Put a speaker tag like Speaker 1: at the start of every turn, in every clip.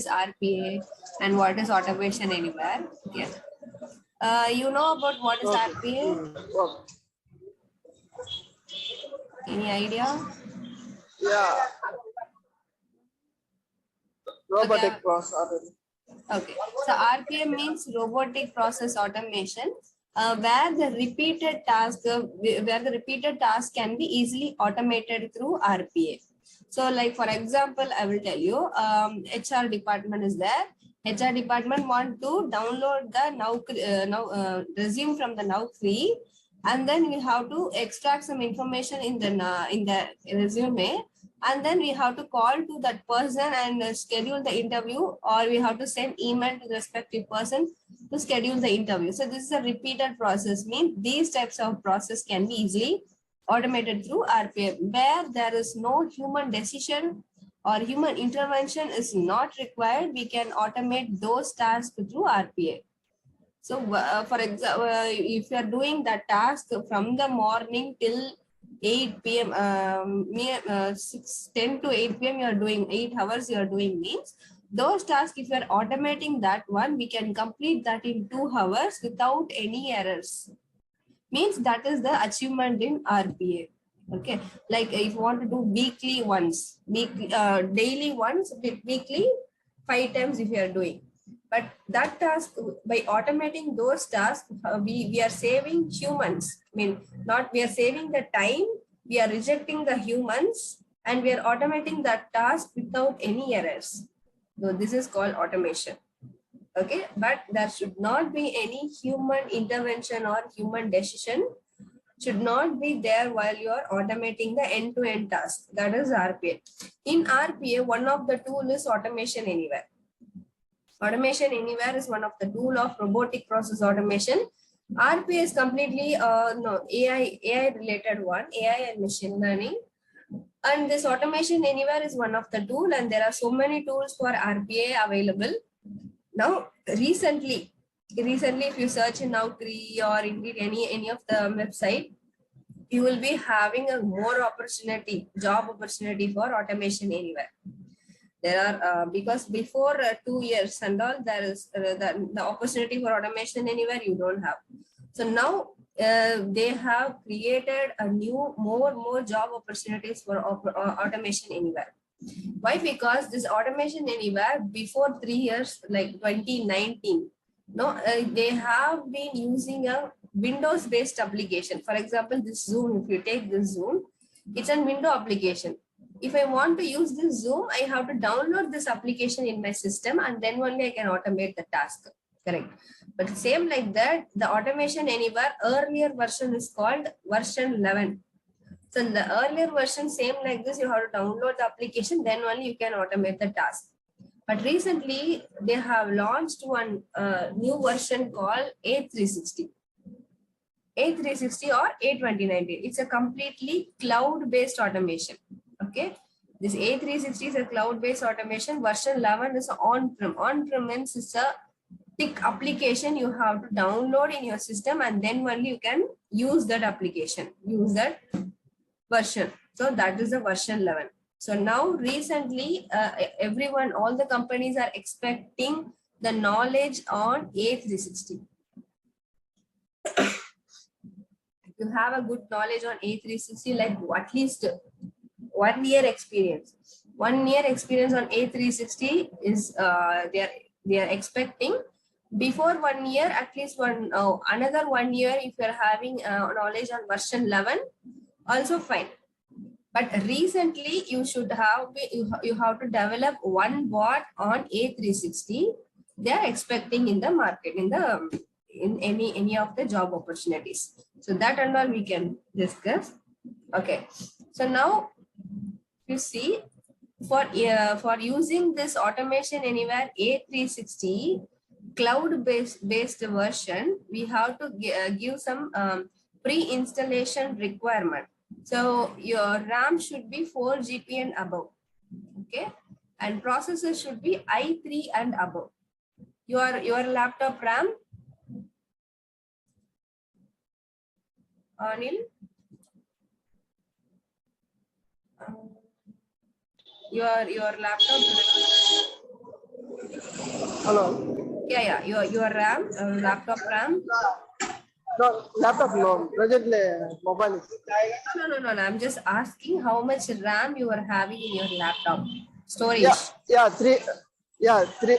Speaker 1: is RPA and what is automation anywhere. Okay. You know about what is
Speaker 2: Okay.
Speaker 1: RPA?
Speaker 2: Okay.
Speaker 1: Any idea?
Speaker 2: Yeah.
Speaker 1: Okay.
Speaker 2: Robotic process automation.
Speaker 1: Okay. So RPA means robotic process automation, where the repeated task can be easily automated through RPA. So, like for example, I will tell you, HR department is there. HR department want to download the resume from the Naukri, and then we have to extract some information in the resume, and then we have to call to that person and schedule the interview, or we have to send email to the respective person to schedule the interview. So this is a repeated process. Means these types of process can be easily automated through RPA, where there is no human decision or human intervention is not required. We can automate those tasks through RPA. So for example, if you are doing that task from the morning till 8 p.m. 10 to 8 p.m. you are doing 8 hours you are doing, means those tasks, if you are automating that one, we can complete that in 2 hours without any errors. Means that is the achievement in RPA. Okay, like if you want to do weekly once, daily once, weekly 5 times if you are doing. But that task, by automating those tasks, we are saving humans. I mean, not we are saving the time, we are rejecting the humans, and we are automating that task without any errors. So this is called automation. Okay, but there should not be any human intervention or human decision should not be there while you are automating the end-to-end task. That is RPA. In RPA, one of the tool is automation anywhere. Automation anywhere is one of the tool of robotic process automation. RPA is completely AI related one, AI and machine learning. And this automation anywhere is one of the tool, and there are so many tools for RPA available. Now, recently, if you search in Naukri or indeed any of the website, you will be having a more opportunity, job opportunity for automation anywhere. There are because before 2 years and all, there is the opportunity for automation anywhere you don't have. So now they have created a new more job opportunities for automation anywhere. Why? Because this automation anywhere before 3 years, like 2019, they have been using a Windows based application. For example, this Zoom, if you take this Zoom, it's a window application. If I want to use this Zoom, I have to download this application in my system, and then only I can automate the task. Correct. But same like that, the automation anywhere earlier version is called version 11. So in the earlier version, same like this, you have to download the application, then only you can automate the task. But recently, they have launched one new version called A360. A360 or A2019. It's a completely cloud-based automation. Okay. This A360 is a cloud-based automation. Version 11 is on-prem. On-prem means it's a thick application you have to download in your system, and then only you can use that application, use that version. So that is the version 11. So now recently, everyone, all the companies are expecting the knowledge on A360. You have a good knowledge on A360, like at least 1 year experience. 1 year experience on A360 is they are expecting. Before 1 year, at least another 1 year, if you are having knowledge on version 11, also fine. But recently, you should have you have to develop one bot on A360. They are expecting in the market, in any of the job opportunities. So that and all we can discuss. Okay. So now you see, for using this automation anywhere A360 cloud-based version, we have to give some pre-installation requirement. So your RAM should be 4 GB and above. Okay. And processor should be i3 and above. Your laptop RAM, Anil? Your laptop.
Speaker 2: Hello.
Speaker 1: Yeah, your RAM, laptop RAM.
Speaker 2: No, laptop no. Presently, mobile.
Speaker 1: No. I'm just asking how much RAM you are having in your laptop
Speaker 2: Yeah,
Speaker 1: storage.
Speaker 2: yeah, three,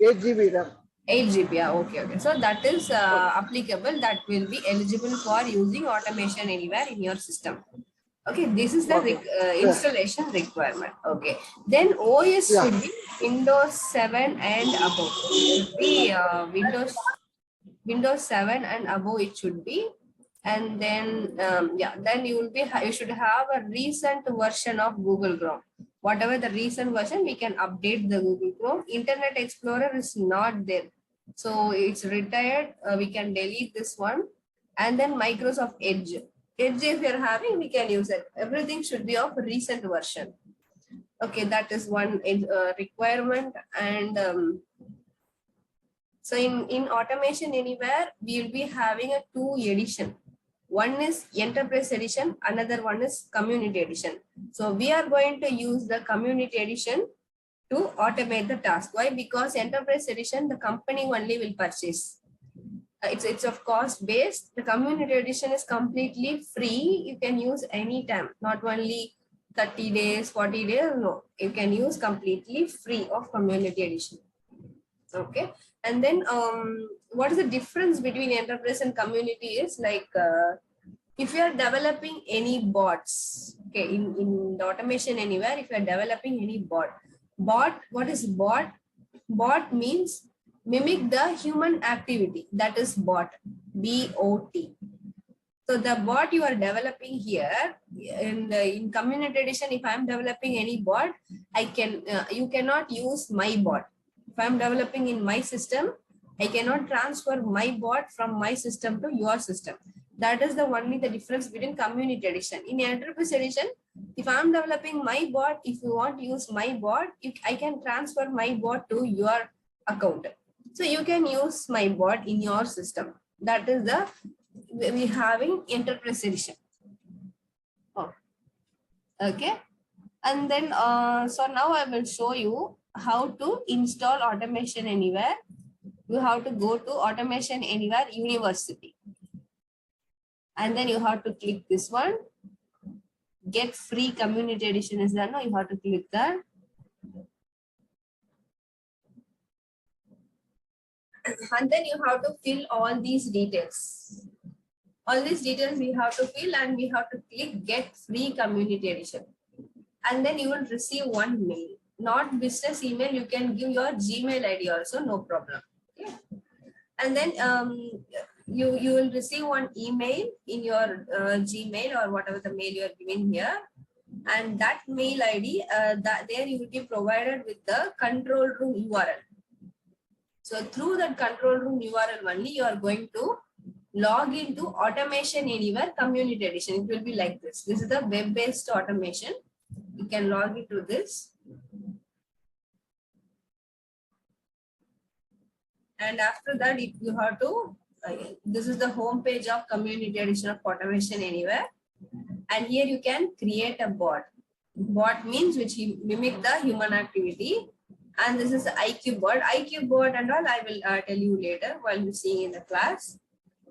Speaker 2: 8 GB RAM.
Speaker 1: 8 GB. Yeah, okay. So that is
Speaker 2: Okay.
Speaker 1: applicable. That will be eligible for using automation anywhere in your system. Okay, this is the
Speaker 2: Okay. Yeah.
Speaker 1: installation requirement. Okay, then OS
Speaker 2: Yeah.
Speaker 1: should be Windows 7 and above. It should be Windows 7 and above. It should be, and then yeah, then you should have a recent version of Google Chrome. Whatever the recent version, we can update the Google Chrome. Internet Explorer is not there, so it's retired. We can delete this one, and then Microsoft Edge. Edge, if you're having, we can use it. Everything should be of recent version. Okay, that is one requirement. And so in automation anywhere, we will be having a 2 edition. One is enterprise edition, another one is community edition. So we are going to use the community edition to automate the task. Why? Because enterprise edition, the company only will purchase. It's of cost based. The community edition is completely free. You can use anytime, not only 30 days, 40 days. No, you can use completely free of community edition. Okay, and then what is the difference between enterprise and community is like if you are developing any bots, okay, in the automation anywhere, if you are developing any bot, what is bot? Bot means mimic the human activity, that is bot, BOT. So the bot you are developing here in community edition, if I am developing any bot, I can you cannot use my bot. If I am developing in my system, I cannot transfer my bot from my system to your system. That is the only the difference between community edition. In enterprise edition, if I am developing my bot, if you want to use my bot, I can transfer my bot to your account. So you can use my bot in your system. That is the we having enterprise edition. Oh, okay. And then so now I will show you how to install automation anywhere. You have to go to automation anywhere university, and then you have to click this one. Get free community edition is there. No, you have to click that. And then you have to fill all these details. All these details we have to fill, and we have to click get free community edition. And then you will receive one mail, not business email. You can give your Gmail ID also, no problem. Okay. And then you will receive one email in your Gmail or whatever the mail you are giving here. And that mail ID, that there you will be provided with the control room URL. So through that control room URL only, you are going to log into automation anywhere community edition. It will be like this. This is the web-based automation. You can log into this. And after that, if you have to, this is the home page of community edition of automation anywhere. And here you can create a bot. Bot means which mimic the human activity. And this is the IQ bot. IQ bot and all I will tell you later while you're seeing in the class.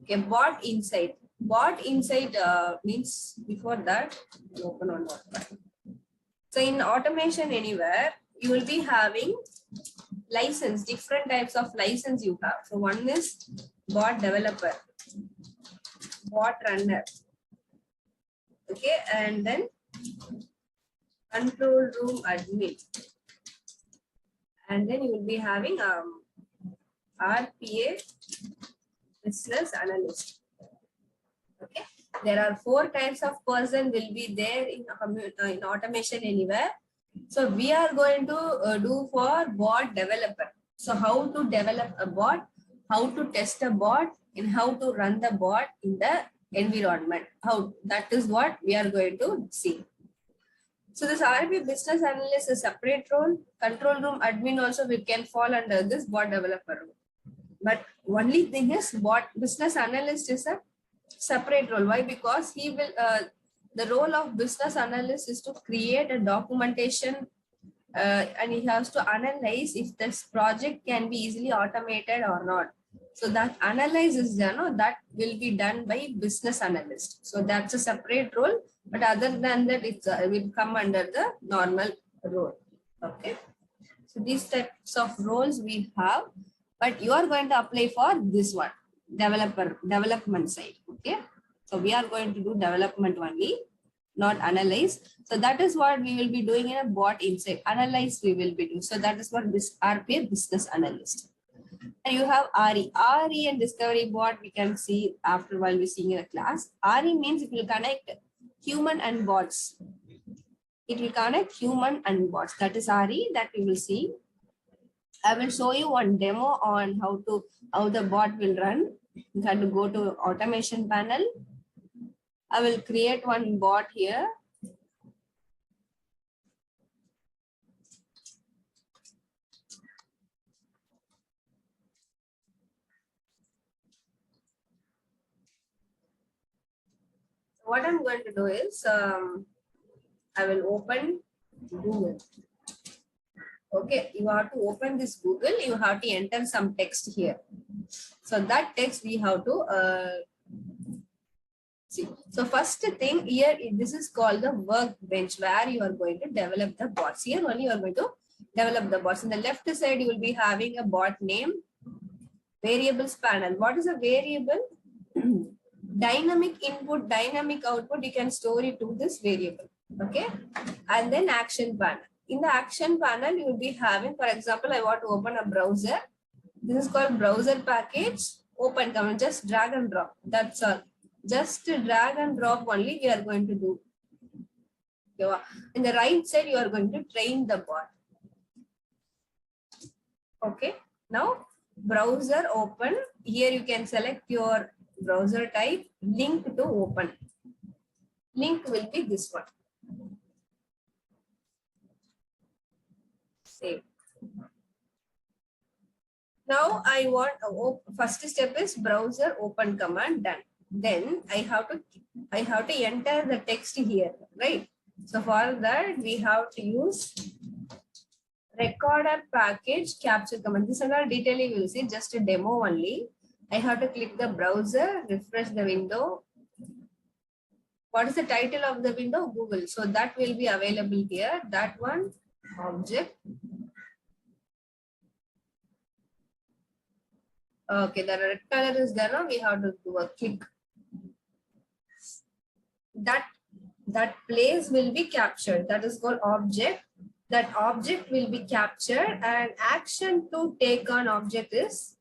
Speaker 1: Okay, bot inside. Bot inside means before that, open on bot. So in automation anywhere, you will be having license, different types of license you have. So one is bot developer, bot runner. Okay, and then control room admin. And then you will be having RPA business analyst. Okay, there are 4 types of person will be there in automation anywhere. So we are going to do for bot developer. So how to develop a bot, how to test a bot, and how to run the bot in the environment. How that is what we are going to see. So this RP business analyst is a separate role. Control room admin also we can fall under this bot developer role. But only thing is bot business analyst is a separate role. Why? Because he will the role of business analyst is to create a documentation and he has to analyze if this project can be easily automated or not. So that analysis, that will be done by business analyst. So that's a separate role, but other than that, it will come under the normal role. Okay. So these types of roles we have, but you are going to apply for this one, development side. Okay. So we are going to do development only, not analyze. So that is what we will be doing in a bot inside. Analyze we will be doing. So that is what this RPA business analyst. And you have RE. RE and discovery bot we can see after while we seeing in a class. RE means it will connect human and bots. It will connect human and bots. That is RE that we will see. I will show you one demo on how the bot will run. You have to go to automation panel. I will create one bot here. What I'm going to do is I will open Google. Okay, you have to open this Google. You have to enter some text here. So that text we have to see. So first thing here, this is called the workbench where you are going to develop the bots. Here only you are going to develop the bots. In the left side, you will be having a bot name, variables panel. What is a variable? Dynamic input, dynamic output. You can store it to this variable. Okay, and then action panel. In the action panel, you will be having, for example, I want to open a browser. This is called browser package. Open command, just drag and drop. That's all. Just drag and drop only we are going to do. In the right side, you are going to train the bot. Okay. Now, browser open. Here you can select your browser type. Link to open. Link will be this one. Save. Now I want first step is browser open command done. Then I have to enter the text here, right? So for that we have to use recorder package capture command. This is all detail you will see, just a demo only. I have to click the browser, refresh the window. What is the title of the window? Google. So that will be available here. That one, object. Okay, the red color is there. Now we have to do a click. That place will be captured. That is called object. That object will be captured, and action to take on object is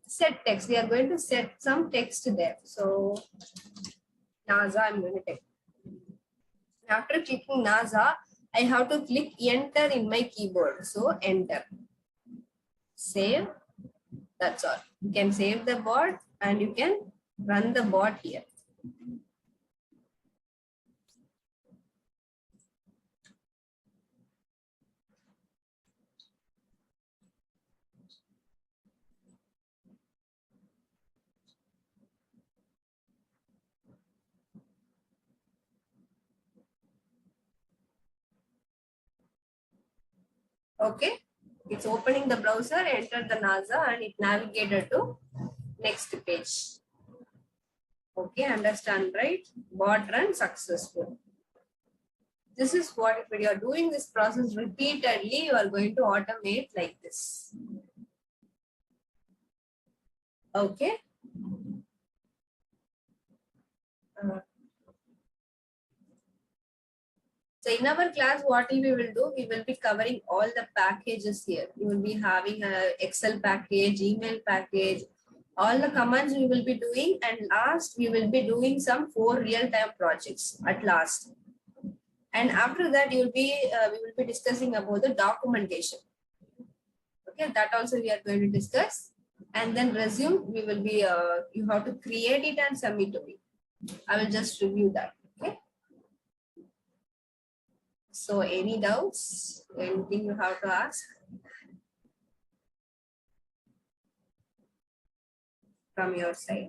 Speaker 1: set text. We are going to set some text there. So NASA, I'm going to take. After clicking NASA, I have to click enter in my keyboard. So enter. Save. That's all. You can save the bot and you can run the bot here. Okay. It's opening the browser, enter the NASA, and it navigated to next page. Okay, understand, right? Bot run successful. This is what if you are doing this process repeatedly, you are going to automate like this. Okay. So in our class, what we will do, we will be covering all the packages here. We will be having a Excel package, email package, all the commands we will be doing, and last we will be doing some 4 real-time projects at last. And after that, we will be discussing about the documentation. Okay, that also we are going to discuss. And then resume, we will be you have to create it and submit to me. I will just review that. Okay. So any doubts? Anything you have to ask from your side?